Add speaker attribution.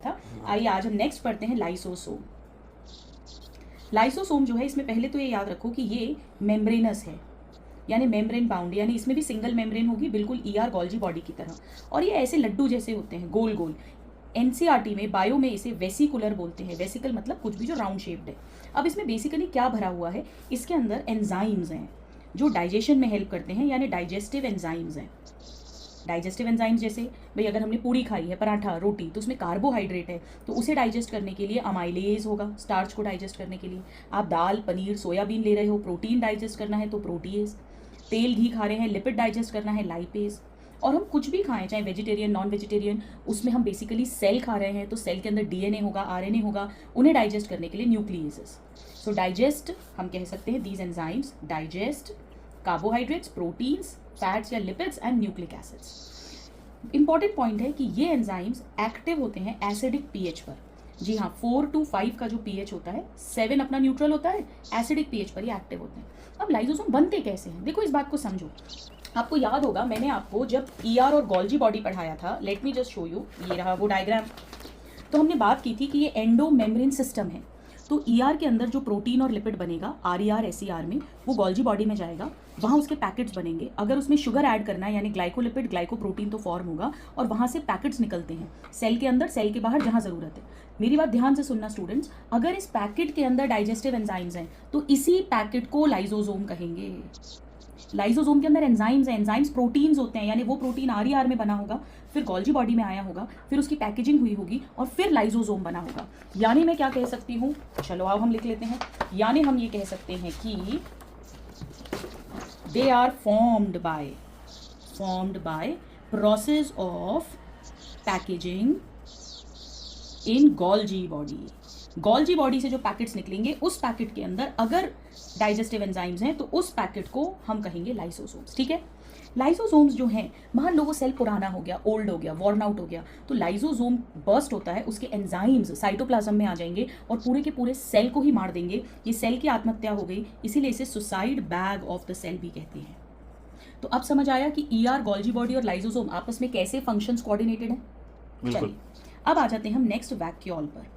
Speaker 1: था। आइए आज हम नेक्स्ट पढ़ते हैं लाइसोसोम। लाइसोसोम जो है, इसमें पहले तो ये याद रखो कि ये मेम्ब्रेनस है, यानी मेम्ब्रेन बाउंड, यानी इसमें भी सिंगल मेम्ब्रेन होगी, बिल्कुल ईआर गोल्जी बॉडी की तरह। और ये ऐसे लड्डू जैसे होते हैं, गोल गोल। एनसीईआरटी में बायो में इसे वेसिकुलर बोलते हैं। वेसिकल मतलब कुछ भी जो राउंड शेप्ड है। अब इसमें बेसिकली क्या भरा हुआ है, इसके अंदर एंजाइम्स हैं जो डाइजेशन में हेल्प करते हैं, यानी डाइजेस्टिव एंजाइम्स हैं। डाइजेस्टिव एंजाइम्स जैसे भाई अगर हमने पूड़ी खाई है, पराठा, रोटी, तो उसमें कार्बोहाइड्रेट है, तो उसे डाइजेस्ट करने के लिए अमाइलेज होगा, स्टार्च को डाइजेस्ट करने के लिए। आप दाल, पनीर, सोयाबीन ले रहे हो, प्रोटीन डाइजेस्ट करना है तो प्रोटीएज। तेल, घी खा रहे हैं, लिपिड डाइजेस्ट करना है, लाइपेज। और हम कुछ भी खाएं, चाहे वेजिटेरियन, नॉन वेजिटेरियन, उसमें हम बेसिकली सेल खा रहे हैं, तो सेल के अंदर डीएनए होगा, आरएनए होगा, उन्हें डाइजेस्ट करने के लिए न्यूक्लियसेस। सो डाइजेस्ट, हम कह सकते हैं these enzymes digest carbohydrates, proteins, fats या lipids and nucleic acids. Important point है कि ये एंजाइम्स एक्टिव होते हैं एसिडिक पीएच पर। जी हाँ, 4 to 5 का जो पीएच होता है, 7 अपना न्यूट्रल होता है, एसिडिक पीएच पर ये एक्टिव होते हैं। अब लाइसोसोम बनते कैसे हैं, देखो इस बात को समझो। आपको याद होगा, मैंने आपको जब ईआर और गोल्जी बॉडी पढ़ाया था, let me just show you, ये रहा वो डायग्राम। तो हमने बात की थी कि ये एंडो मेम्ब्रेन सिस्टम है। तो ईआर के अंदर जो प्रोटीन और लिपिड बनेगा, आरईआर एसईआर में, वो गोल्जी बॉडी में जाएगा, वहाँ उसके पैकेट्स बनेंगे। अगर उसमें शुगर ऐड करना है, यानी ग्लाइकोलिपिड, ग्लाइकोप्रोटीन तो फॉर्म होगा, और वहाँ से पैकेट्स निकलते हैं सेल के अंदर, सेल के बाहर, जहाँ ज़रूरत है। मेरी बात ध्यान से सुनना स्टूडेंट्स, अगर इस पैकेट के अंदर डाइजेस्टिव एंजाइम्स हैं तो इसी पैकेट को लाइसोसोम कहेंगे। लाइसोसोम के अंदर एंजाइम्स हैं, एंजाइम्स प्रोटीन्स होते हैं, यानी वो प्रोटीन आरईआर में बना होगा, फिर गोल्जी बॉडी में आया होगा, फिर उसकी पैकेजिंग हुई होगी और फिर लाइसोसोम बना होगा। यानी मैं क्या कह सकती हूँ, चलो आओ हम लिख लेते हैं। यानी हम ये कह सकते हैं कि they are formed by process of packaging in Golgi body. Golgi body से जो पैकेट्स निकलेंगे, उस पैकेट के अंदर अगर डाइजेस्टिव एंजाइम्स हैं तो उस पैकेट को हम कहेंगे लाइसोसोम्स। ठीक है, लाइसोसोम्स जो हैं, मान लो वो सेल पुराना हो गया, ओल्ड हो गया, वॉर्न आउट हो गया, तो लाइसोसोम बर्स्ट होता है, उसके एंजाइम्स साइटोप्लाज्म में आ जाएंगे और पूरे के पूरे सेल को ही मार देंगे। ये सेल की आत्महत्या हो गई, इसीलिए इसे suicide bag of the cell भी कहते हैं। तो अब समझ आया कि ईआर, गोल्जी बॉडी और लाइसोसोम आपस में कैसे फंक्शंस कोऑर्डिनेटेड हैं। चलिए अब आ जाते हैं हम नेक्स्ट वैक्यूल पर।